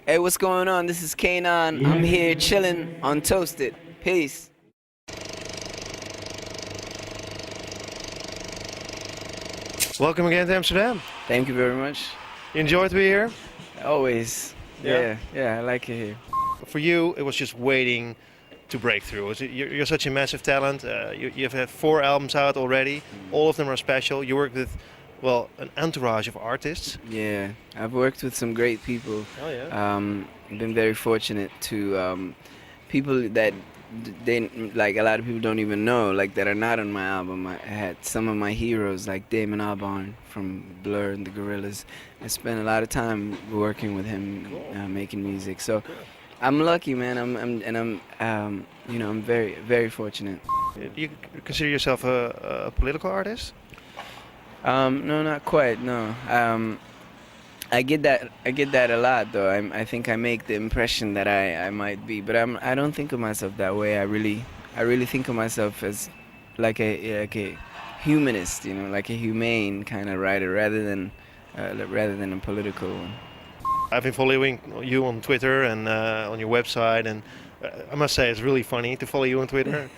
Hey, what's going on? This is Kanan. I'm here chilling on Toasted. Peace. Welcome again to Amsterdam. Thank you very much. You enjoyed to be here? Always. Yeah? Yeah, I like it here. For you, it was just waiting to break through. You're such a massive talent. You've had 4 albums out already. All of them are special. You work with, well, an entourage of artists. Yeah, I've worked with some great people. Oh yeah. Been very fortunate to people that they like a lot of people don't even know, like that are not on my album. I had some of my heroes like Damon Albarn from Blur and the Gorillaz. I spent a lot of time working with him, making music. So I'm lucky, man. I'm very fortunate. Do you consider yourself a political artist? No, not quite. No. I get that a lot, though. I think I make the impression that I might be, but I don't think of myself that way. I really think of myself as like a humanist, like a humane kind of writer, rather than a political one. I've been following you on Twitter and on your website, and I must say it's really funny to follow you on Twitter.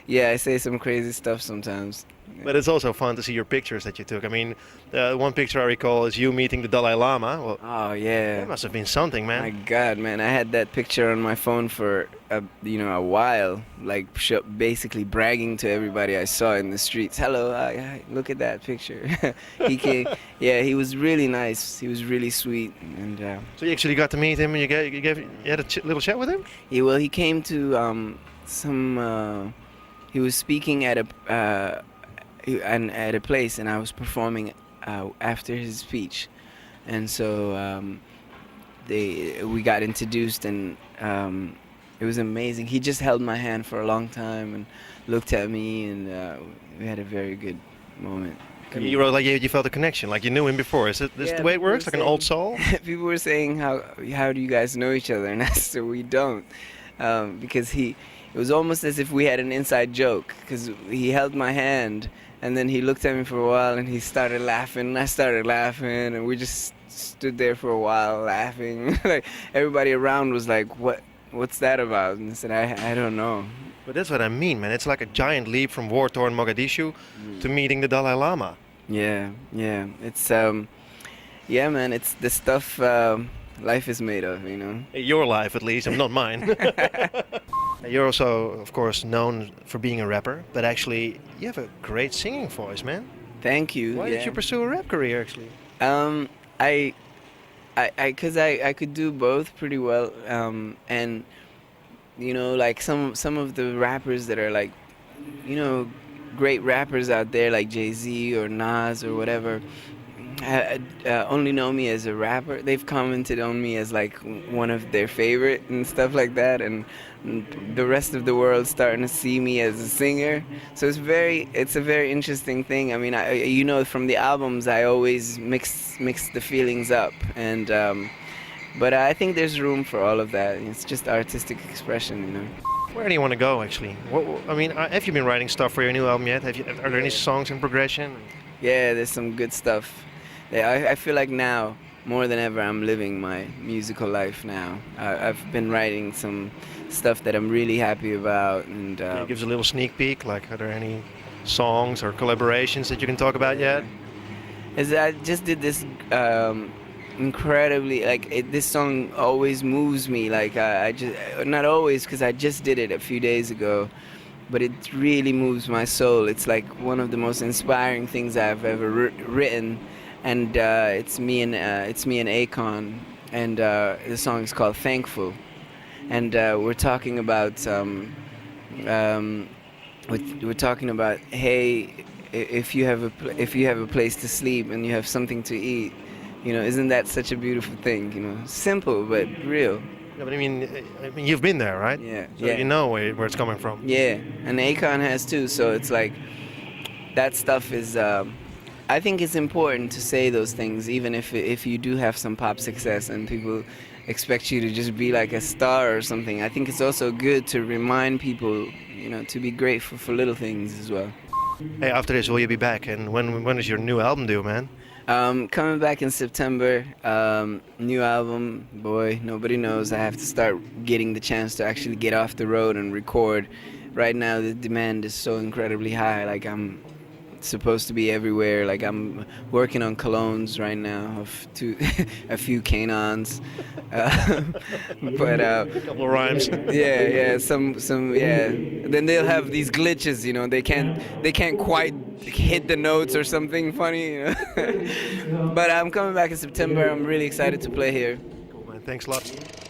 Yeah, I say some crazy stuff sometimes. But it's also fun to see your pictures that you took. I mean, one picture I recall is you meeting the Dalai Lama. Well, oh yeah, that must have been something, man. My God, man, I had that picture on my phone for a while, like basically bragging to everybody I saw in the streets. Hello, look at that picture. He came, yeah, he was really nice. He was really sweet, and so you actually got to meet him, and you had a little chat with him. Yeah, well, he came to he was speaking at a place, and I was performing after his speech, and so we got introduced, and it was amazing. He just held my hand for a long time and looked at me, and we had a very good moment. You wrote like you felt a connection, like you knew him before. Is this the way it works, like an old soul? People were saying, how do you guys know each other? And I said, we don't, because it was almost as if we had an inside joke, because he held my hand, and then he looked at me for a while, and he started laughing, and I started laughing, and we just stood there for a while laughing. Like everybody around was like, what's that about? And I said, I don't know. But that's what I mean, man. It's like a giant leap from war-torn Mogadishu to meeting the Dalai Lama. Yeah. It's yeah, man. It's the stuff life is made of, Your life, at least, and not mine. You're also, of course, known for being a rapper, but actually, you have a great singing voice, man. Thank you. Why did you pursue a rap career, actually? Because I could do both pretty well, and like some of the rappers that are like, great rappers out there like Jay-Z or Nas or whatever, only know me as a rapper. They've commented on me as like one of their favorite and stuff like that, and the rest of the world starting to see me as a singer. So it's a very interesting thing. I mean, from the albums I always mix the feelings up, and but I think there's room for all of that. It's just artistic expression. Where do you want to go, actually? Have you been writing stuff for your new album yet? Are there any songs in progression? Yeah, there's some good stuff. I feel like now, more than ever, I'm living my musical life now. I've been writing some stuff that I'm really happy about. And can you give us a little sneak peek? Like, are there any songs or collaborations that you can talk about yet? I just did this incredibly, this song always moves me. Like, I just, not always, because I just did it a few days ago, but it really moves my soul. It's like one of the most inspiring things I've ever written. And it's me and Akon, and the song is called "Thankful," and we're talking about hey, if you have a place to sleep and you have something to eat, isn't that such a beautiful thing? Simple but real. Yeah, but I mean, you've been there, right? Yeah. So you know where it's coming from. Yeah, and Akon has too. So it's like that stuff is. I think it's important to say those things, even if you do have some pop success and people expect you to just be like a star or something. I think it's also good to remind people, to be grateful for little things as well. Hey, after this, will you be back? And when is your new album due, man? Coming back in September, new album, boy, nobody knows. I have to start getting the chance to actually get off the road and record. Right now, the demand is so incredibly high. Like, I'm supposed to be everywhere. Like, I'm working on colognes right now of two, a few canons. Uh, but Couple of rhymes. yeah, yeah. Then they'll have these glitches, you know. They can't quite hit the notes or something funny, you know. But I'm coming back in September. I'm really excited to play here. Cool, man. Thanks a lot.